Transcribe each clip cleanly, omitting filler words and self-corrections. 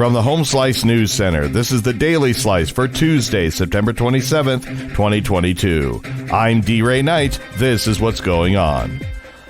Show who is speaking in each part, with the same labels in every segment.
Speaker 1: From the Home Slice News Center, this is the Daily Slice for Tuesday, September 27th, 2022. I'm D-Ray Knight. This is what's going on.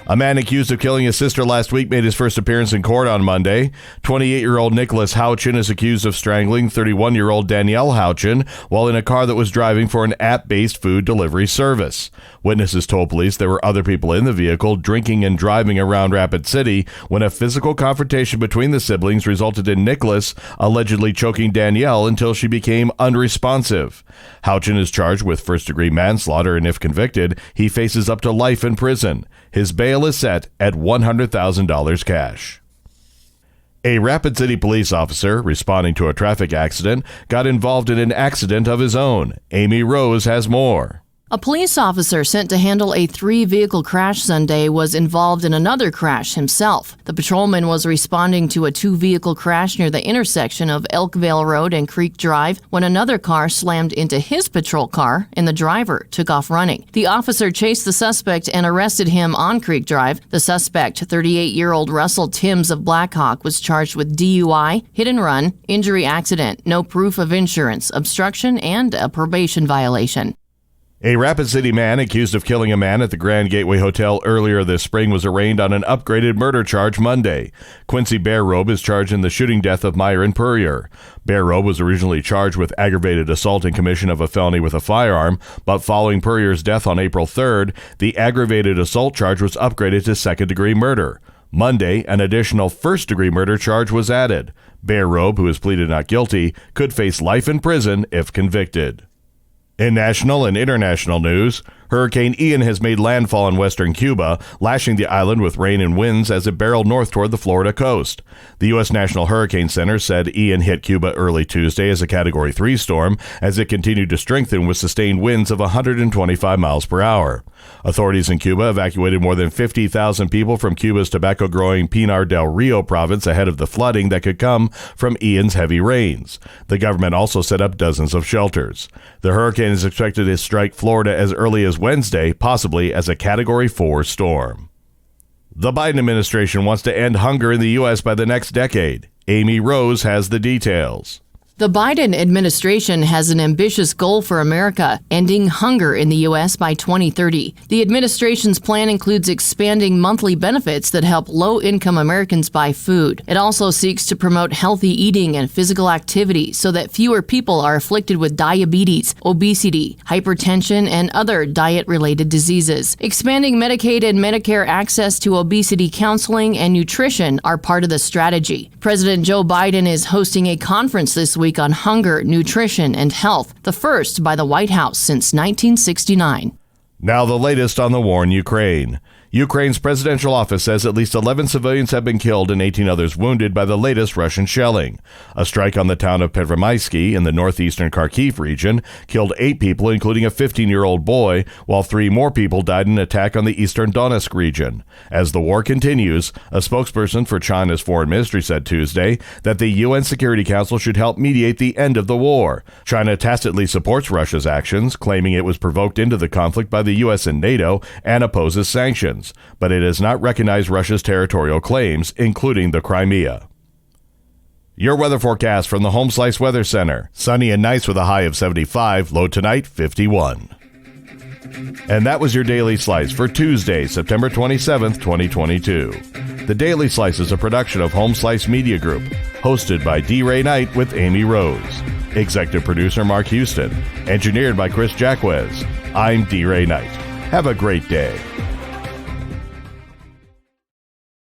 Speaker 1: A man accused of killing his sister last week made his first appearance in court on Monday. 28-year-old Nicholas Houchin is accused of strangling 31-year-old Danielle Houchin while in a car that was driving for an app-based food delivery service. Witnesses told police there were other people in the vehicle drinking and driving around Rapid City when a physical confrontation between the siblings resulted in Nicholas allegedly choking Danielle until she became unresponsive. Houchin is charged with first-degree manslaughter, and if convicted, he faces up to life in prison. His bail is set at $100,000 cash. A Rapid City police officer responding to a traffic accident got involved in an accident of his own. Amy Rose has more.
Speaker 2: A police officer sent to handle a 3-vehicle crash Sunday was involved in another crash himself. The patrolman was responding to a 2-vehicle crash near the intersection of Elkvale Road and Creek Drive when another car slammed into his patrol car and the driver took off running. The officer chased the suspect and arrested him on Creek Drive. The suspect, 38-year-old Russell Timms of Blackhawk, was charged with DUI, hit and run, injury accident, no proof of insurance, obstruction, and a probation violation.
Speaker 1: A Rapid City man accused of killing a man at the Grand Gateway Hotel earlier this spring was arraigned on an upgraded murder charge Monday. Quincy Robe is charged in the shooting death of Myron Purrier. Robe was originally charged with aggravated assault and commission of a felony with a firearm, but following Purrier's death on April 3rd, the aggravated assault charge was upgraded to second-degree murder. Monday, an additional first-degree murder charge was added. Robe, who has pleaded not guilty, could face life in prison if convicted. In national and international news, Hurricane Ian has made landfall in western Cuba, lashing the island with rain and winds as it barreled north toward the Florida coast. The U.S. National Hurricane Center said Ian hit Cuba early Tuesday as a Category 3 storm as it continued to strengthen with sustained winds of 125 miles per hour. Authorities in Cuba evacuated more than 50,000 people from Cuba's tobacco-growing Pinar del Rio province ahead of the flooding that could come from Ian's heavy rains. The government also set up dozens of shelters. The hurricane is expected to strike Florida as early as Wednesday, possibly as a Category 4 storm. The Biden administration wants to end hunger in the U.S. by the next decade. Amy Rose has the details.
Speaker 2: The Biden administration has an ambitious goal for America, ending hunger in the U.S. by 2030. The administration's plan includes expanding monthly benefits that help low-income Americans buy food. It also seeks to promote healthy eating and physical activity so that fewer people are afflicted with diabetes, obesity, hypertension, and other diet-related diseases. Expanding Medicaid and Medicare access to obesity counseling and nutrition are part of the strategy. President Joe Biden is hosting a conference this week on hunger, nutrition, and health, the first by the White House since 1969.
Speaker 1: Now the latest on the war in Ukraine. Ukraine's presidential office says at least 11 civilians have been killed and 18 others wounded by the latest Russian shelling. A strike on the town of Pervomysky in the northeastern Kharkiv region killed 8 people, including a 15-year-old boy, while 3 more people died in an attack on the eastern Donetsk region. As the war continues, a spokesperson for China's foreign ministry said Tuesday that the UN Security Council should help mediate the end of the war. China tacitly supports Russia's actions, claiming it was provoked into the conflict by the U.S. and NATO and opposes sanctions. But it has not recognized Russia's territorial claims, including the Crimea. Your weather forecast from the Home Slice Weather Center. Sunny and nice with a high of 75, low tonight 51. And that was your Daily Slice for Tuesday, September 27th, 2022. The Daily Slice is a production of Home Slice Media Group, hosted by D-Ray Knight with Amy Rose. Executive producer Mark Houston. Engineered by Chris Jacquez. I'm D-Ray Knight. Have a great day.